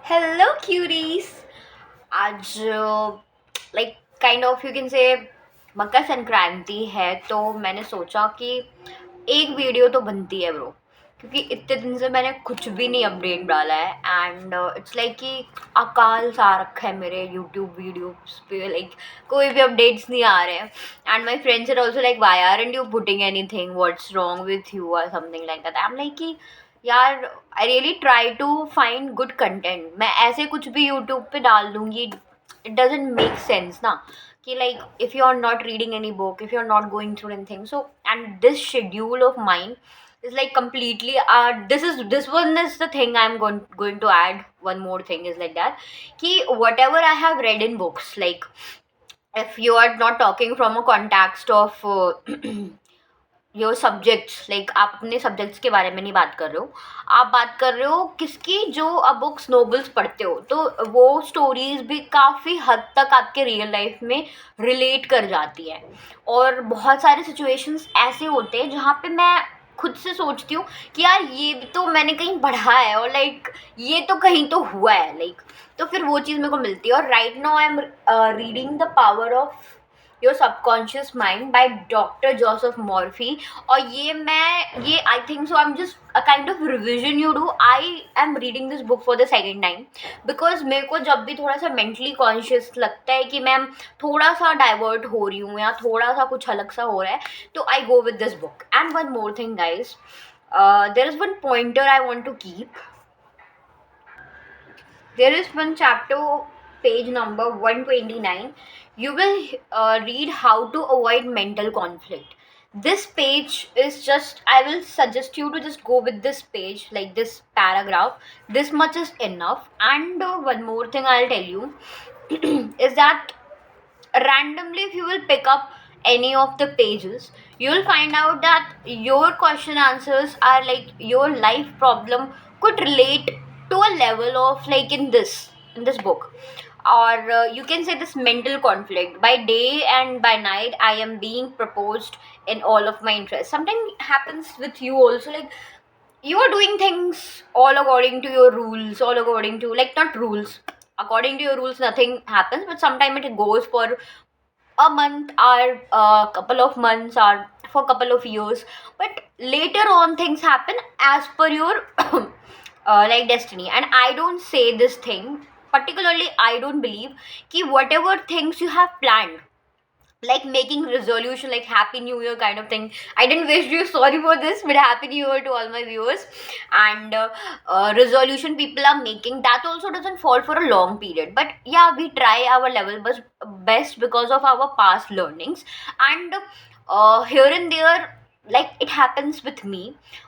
Hello queries. आज like kind of you can say Makar Sankranti है, तो मैंने सोचा कि एक वीडियो तो बनती है ब्रो, क्योंकि इतने दिन से मैंने कुछ भी नहीं अपडेट डाला है एंड इट्स लाइक कि अकाल सा रखा है मेरे यूट्यूब वीडियोस पे। लाइक कोई भी अपडेट्स नहीं आ रहे हैं and my friends are also like why are and you putting anything, what's wrong with you और something like that. I am like कि यार I really try to find good content. मैं ऐसे कुछ भी यूट्यूब पे डाल दूंगी, इट डजेंट मेक सेंस ना, कि like if you are not reading any book, if you are not going through anything, so and this schedule of mind is like completely this one is the thing I'm going to add. One more thing is like that, ki whatever I have read in books, like if you are not talking from a context of your subjects, like आप अपने subjects के बारे में नहीं बात कर रहे हो, आप बात कर रहे हो किसकी, जो आप बुक्स नोवेल्स पढ़ते हो, तो वो स्टोरीज भी काफ़ी हद तक आपके रियल लाइफ में रिलेट कर जाती है। और बहुत सारे सिचुएशंस ऐसे होते हैं जहाँ पे मैं खुद से सोचती हूँ कि यार ये भी तो मैंने कहीं पढ़ा है, और लाइक ये तो कहीं तो हुआ है, लाइक तो फिर वो चीज़ मेरे को मिलती है। और right now I am reading the power of your subconscious mind by doctor Joseph Morphy. और ये I think so I am just a kind of revision you do. I am reading this book for the second time because मेरे को जब भी थोड़ा सा mentally conscious लगता है कि मैं थोड़ा सा डाइवर्ट हो रही हूँ या थोड़ा सा कुछ अलग सा हो रहा है, तो I go with this book. And one more thing guys, there is one pointer I want to keep. There is one chapter, page number 129. You will read how to avoid mental conflict. This page is just, I will suggest you to just go with this page, like this paragraph. This much is enough. And one more thing I'll tell you is that randomly, if you will pick up any of the pages, you will find out that your question answers are like your life problem could relate to a level of like in this book. Or you can say this mental conflict, by day and by night I am being proposed in all of my interests. Sometimes happens with you also, like you are doing things all according to your rules, all according to, like, not rules, according to your rules nothing happens, but sometimes it goes for a month or a couple of months or for a couple of years, but later on things happen as per your like destiny. And I don't say this thing particularly, I don't believe ki whatever things you have planned, like making resolution, like happy new year kind of thing. I didn't wish you sorry for this, but happy new year to all my viewers. And resolution people are making, that also doesn't fall for a long period, but yeah, we try our level best because of our past learnings. And here and there, like it happens with me,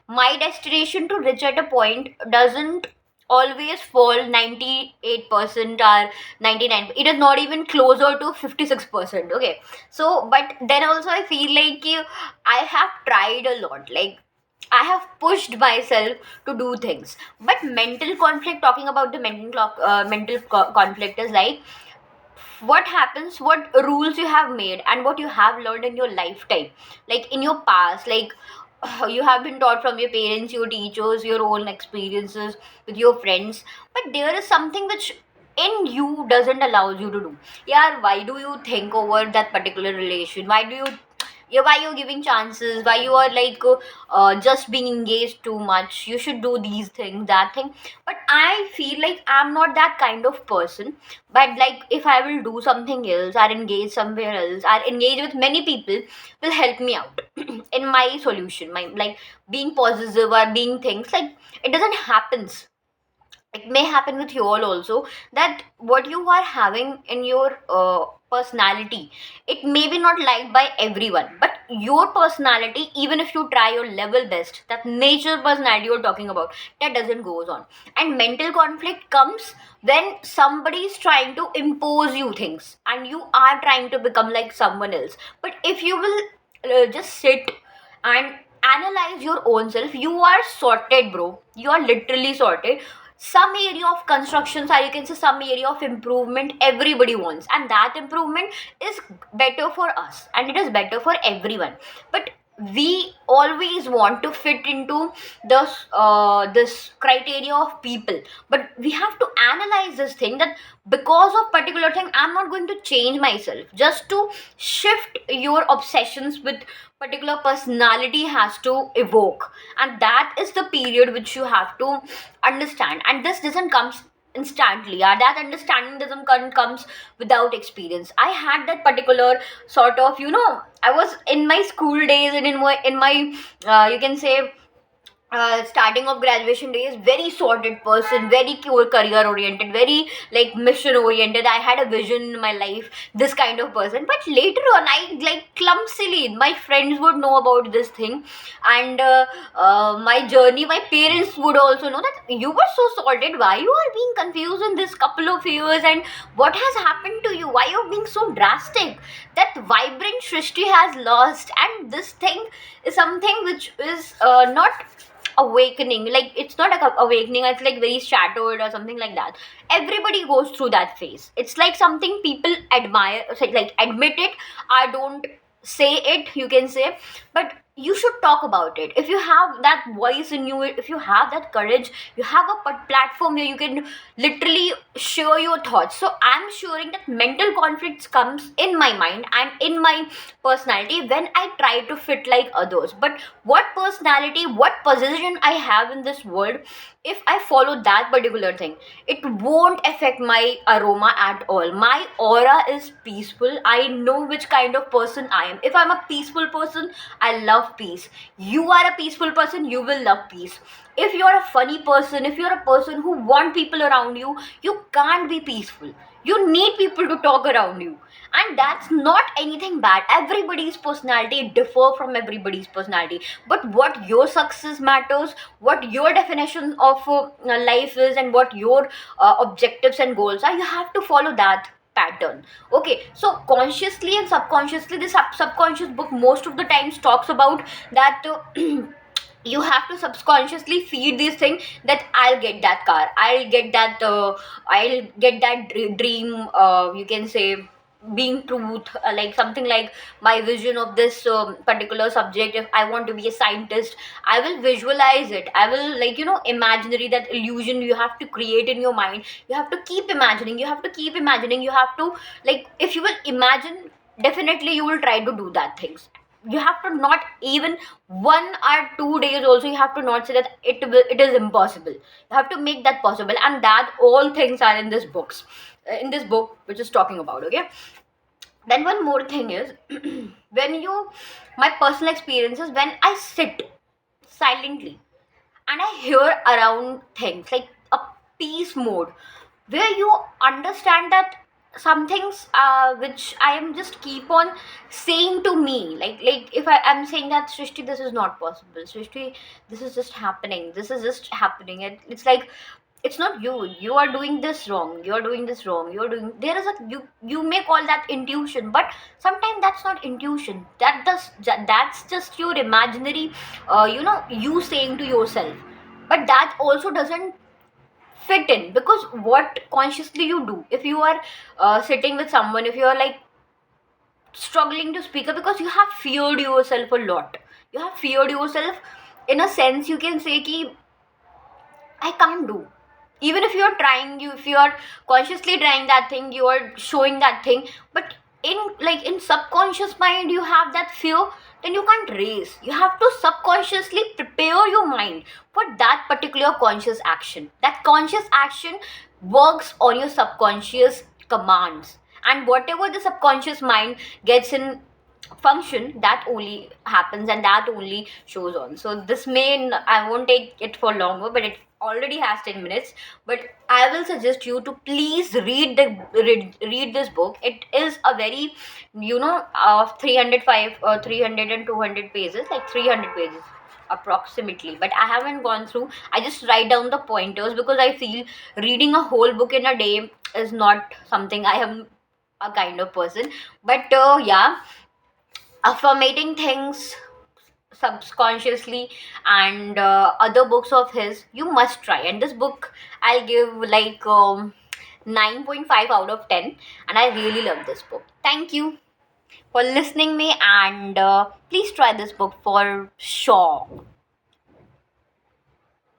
my destination to reach at a point doesn't always fall 98% or 99. It is not even closer to 56%. Okay, so but then also I feel like I have tried a lot, like I have pushed myself to do things. But mental conflict, talking about the conflict is like what happens, what rules you have made and what you have learned in your lifetime, like in your past, like you have been taught from your parents, your teachers, your own experiences with your friends, but there is something which in you doesn't allow you to do. Yeah, why do you think over that particular relation, why do you, yeah, why you're giving chances, why you are like just being engaged too much, you should do these things, that thing. But I feel like I'm not that kind of person. But like if I will do something else or engage somewhere else or engage with many people, will help me out in my solution, my like being positive or being things, like it doesn't happens. It may happen with you all also, that what you are having in your personality, it may be not liked by everyone, but your personality, even if you try your level best, that nature personality you're talking about, that doesn't goes on. And mental conflict comes when somebody is trying to impose you things and you are trying to become like someone else. But if you will just sit and analyze your own self, you are sorted, bro, you are literally sorted. Some area of constructions, or you can say some area of improvement, everybody wants, and that improvement is better for us and it is better for everyone. But we always want to fit into this criteria of people, but we have to analyze this thing, that because of particular thing I'm not going to change myself just to shift. Your obsessions with particular personality has to evoke, and that is the period which you have to understand, and this doesn't come instantly. That understanding doesn't comes without experience. I had that particular sort of, I was in my school days, and in my you can say starting of graduation days, very sorted person, very career oriented, very like mission oriented. I had a vision in my life, this kind of person. But later on, I like clumsily, my friends would know about this thing, and my journey, my parents would also know that you were so sorted, why you are being confused in this couple of years, and what has happened to you, why you're being so drastic. That vibrant Shrishti has lost, and this thing is something which is not awakening. Like, it's not like a awakening, it's like very shattered or something like that. Everybody goes through that phase. It's like something people admire, like admit it. I don't say it, you can say, but you should talk about it. If you have that voice in you, if you have that courage, you have a platform where you can literally share your thoughts. So I'm sharing that mental conflicts comes in my mind and in my personality when I try to fit like others. But what personality, what position I have in this world, if I follow that particular thing, it won't affect my aroma at all. My aura is peaceful. I know which kind of person I am. If I'm a peaceful person, I love peace. You are a peaceful person, you will love peace. If you're a funny person, if you're a person who want people around you, you can't be peaceful. You need people to talk around you, and that's not anything bad. Everybody's personality differ from everybody's personality, but what your success matters, what your definition of life is, and what your objectives and goals are, you have to follow that pattern. Okay, so consciously and subconsciously, this subconscious book most of the times talks about that you have to subconsciously feed this thing, that I'll get that car, I'll get that dream, you can say, being truth, like something like my vision of this particular subject. If I want to be a scientist, I will visualize it. I will, like, imaginary, that illusion you have to create in your mind. You have to keep imagining, you have to keep imagining, you have to, like, if you will imagine, definitely you will try to do that things. You have to not even 1 or 2 days also, you have to not say that it is impossible. You have to make that possible, and that all things are in this books, in this book which is talking about. Okay, then one more thing is when you my personal experiences, when I sit silently and I hear around things like a peace mode, where you understand that some things which I am just keep on saying to me, like if I am saying that, Srishti, this is not possible, Srishti, this is just happening, this is just happening, and it's like, it's not you, you are doing this wrong, you are doing this wrong, you're doing, there is a, you may call that intuition, but sometimes that's not intuition, that's just your imaginary you saying to yourself. But that also doesn't fit in, because what consciously you do, if you are sitting with someone, if you are like struggling to speak up because you have feared yourself a lot, you have feared yourself, in a sense you can say ki I can't do. Even if you're trying, if you're consciously trying that thing, you are showing that thing, but in subconscious mind you have that fear, then you can't raise. You have to subconsciously prepare your mind for that particular conscious action. That conscious action works on your subconscious commands, and whatever the subconscious mind gets in function, that only happens and that only shows on. So this may, I won't take it for longer, but it already has 10 minutes. But I will suggest you to please read this book. It is a very, 305 or 300 and 200 pages, like 300 pages approximately, but I haven't gone through. I just write down the pointers, because I feel reading a whole book in a day is not something I am a kind of person. But yeah, affirmating things subconsciously, and other books of his you must try, and this book I'll give like 9.5 out of 10, and I really love this book. Thank you. for listening me, and please try this book for sure.